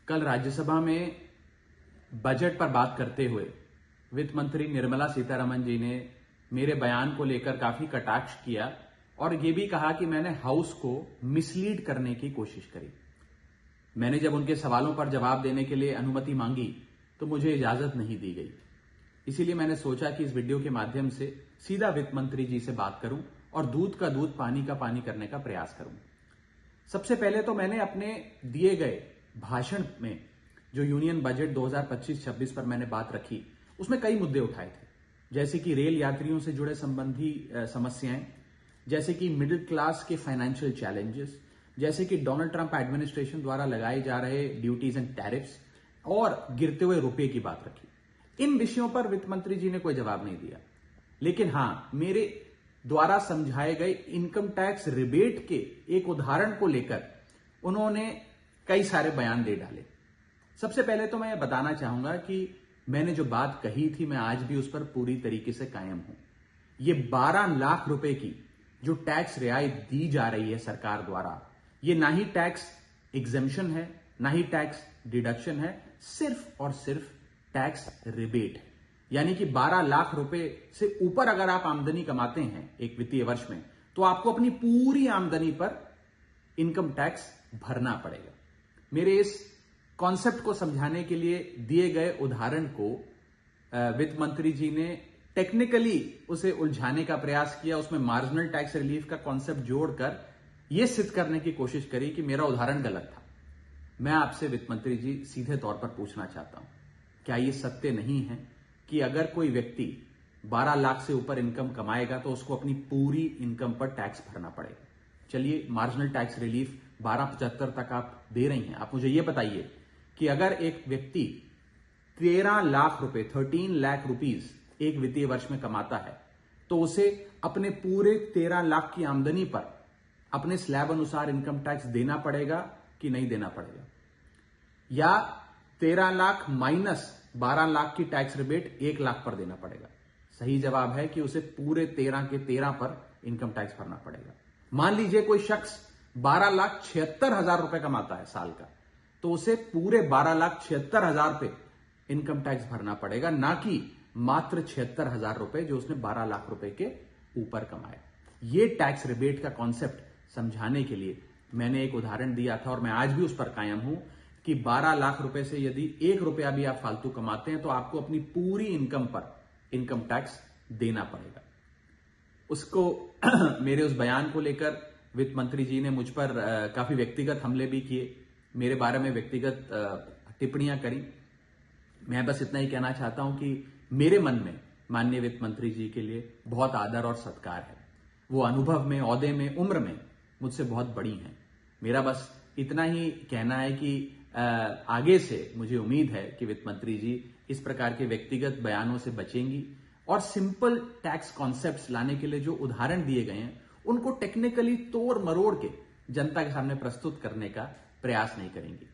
कल राज्यसभा में बजट पर बात करते हुए वित्त मंत्री निर्मला सीतारमण जी ने मेरे बयान को लेकर काफी कटाक्ष किया और ये भी कहा कि मैंने हाउस को मिसलीड करने की कोशिश करी। मैंने जब उनके सवालों पर जवाब देने के लिए अनुमति मांगी तो मुझे इजाजत नहीं दी गई। इसीलिए मैंने सोचा कि इस वीडियो के माध्यम से सीधा वित्त मंत्री जी से बात करूं और दूध का दूध पानी का पानी करने का प्रयास करूं। सबसे पहले तो मैंने अपने दिए गए भाषण में जो यूनियन बजट 2025-26 पर मैंने बात रखी, उसमें कई मुद्दे उठाए थे, जैसे कि रेल यात्रियों से जुड़े संबंधी समस्याएं, जैसे कि मिडिल क्लास के फाइनेंशियल चैलेंजेस, जैसे कि डोनाल्ड ट्रंप एडमिनिस्ट्रेशन द्वारा लगाए जा रहे ड्यूटीज एंड टैरिफ्स और गिरते हुए रुपए की बात रखी। इन विषयों पर वित्त मंत्री जी ने कोई जवाब नहीं दिया, लेकिन हां, मेरे द्वारा समझाए गए इनकम टैक्स रिबेट के एक उदाहरण को लेकर उन्होंने कई सारे बयान दे डाले। सबसे पहले तो मैं ये बताना चाहूंगा कि मैंने जो बात कही थी, मैं आज भी उस पर पूरी तरीके से कायम हूं। ये 12 लाख रुपए की जो टैक्स रियायत दी जा रही है सरकार द्वारा, ये ना ही टैक्स एग्जेम्पशन है, ना ही टैक्स डिडक्शन है, सिर्फ और सिर्फ टैक्स रिबेट है। यानी कि 12 लाख रुपए से ऊपर अगर आप आमदनी कमाते हैं एक वित्तीय वर्ष में, तो आपको अपनी पूरी आमदनी पर इनकम टैक्स भरना पड़ेगा। मेरे इस कॉन्सेप्ट को समझाने के लिए दिए गए उदाहरण को वित्त मंत्री जी ने टेक्निकली उसे उलझाने का प्रयास किया, उसमें मार्जिनल टैक्स रिलीफ का कॉन्सेप्ट जोड़कर यह सिद्ध करने की कोशिश करी कि मेरा उदाहरण गलत था। मैं आपसे वित्त मंत्री जी सीधे तौर पर पूछना चाहता हूं, क्या यह सत्य नहीं है कि अगर कोई व्यक्ति 12 लाख से ऊपर इनकम कमाएगा तो उसको अपनी पूरी इनकम पर टैक्स भरना पड़ेगा? चलिए, मार्जिनल टैक्स रिलीफ 1275 तक आप दे रही हैं। आप मुझे यह बताइए कि अगर एक व्यक्ति 13 लाख रुपए 13 लाख रुपीज एक वित्तीय वर्ष में कमाता है, तो उसे अपने पूरे 13 लाख की आमदनी पर अपने स्लैब अनुसार इनकम टैक्स देना पड़ेगा कि नहीं देना पड़ेगा? या 13 लाख माइनस 12 लाख की टैक्स रिबेट 1 लाख पर देना पड़ेगा? सही जवाब है कि उसे पूरे 13 के 13 पर इनकम टैक्स भरना पड़ेगा। मान लीजिए कोई शख्स 12,76,000 रुपए कमाता है साल का, तो उसे पूरे 12,76,000 पे इनकम टैक्स भरना पड़ेगा, ना कि मात्र 76,000 रुपए जो उसने 12 लाख रुपए के ऊपर कमाया। ये टैक्स रिबेट का कॉन्सेप्ट समझाने के लिए मैंने एक उदाहरण दिया था और मैं आज भी उस पर कायम हूं कि 12 लाख रुपए से यदि 1 रुपया भी आप फालतू कमाते हैं तो आपको अपनी पूरी इनकम पर इनकम टैक्स देना पड़ेगा। उसको मेरे उस बयान को लेकर वित्त मंत्री जी ने मुझ पर काफी व्यक्तिगत हमले भी किए, मेरे बारे में व्यक्तिगत टिप्पणियां करी। मैं बस इतना ही कहना चाहता हूं कि मेरे मन में माननीय वित्त मंत्री जी के लिए बहुत आदर और सत्कार है। वो अनुभव में, ओहदे में, उम्र में मुझसे बहुत बड़ी हैं। मेरा बस इतना ही कहना है कि आगे से मुझे उम्मीद है कि वित्त मंत्री जी इस प्रकार के व्यक्तिगत बयानों से बचेंगी और सिंपल टैक्स कॉन्सेप्ट्स लाने के लिए जो उदाहरण दिए गए हैं उनको टेक्निकली तोड़ मरोड़ के जनता के सामने प्रस्तुत करने का प्रयास नहीं करेंगी।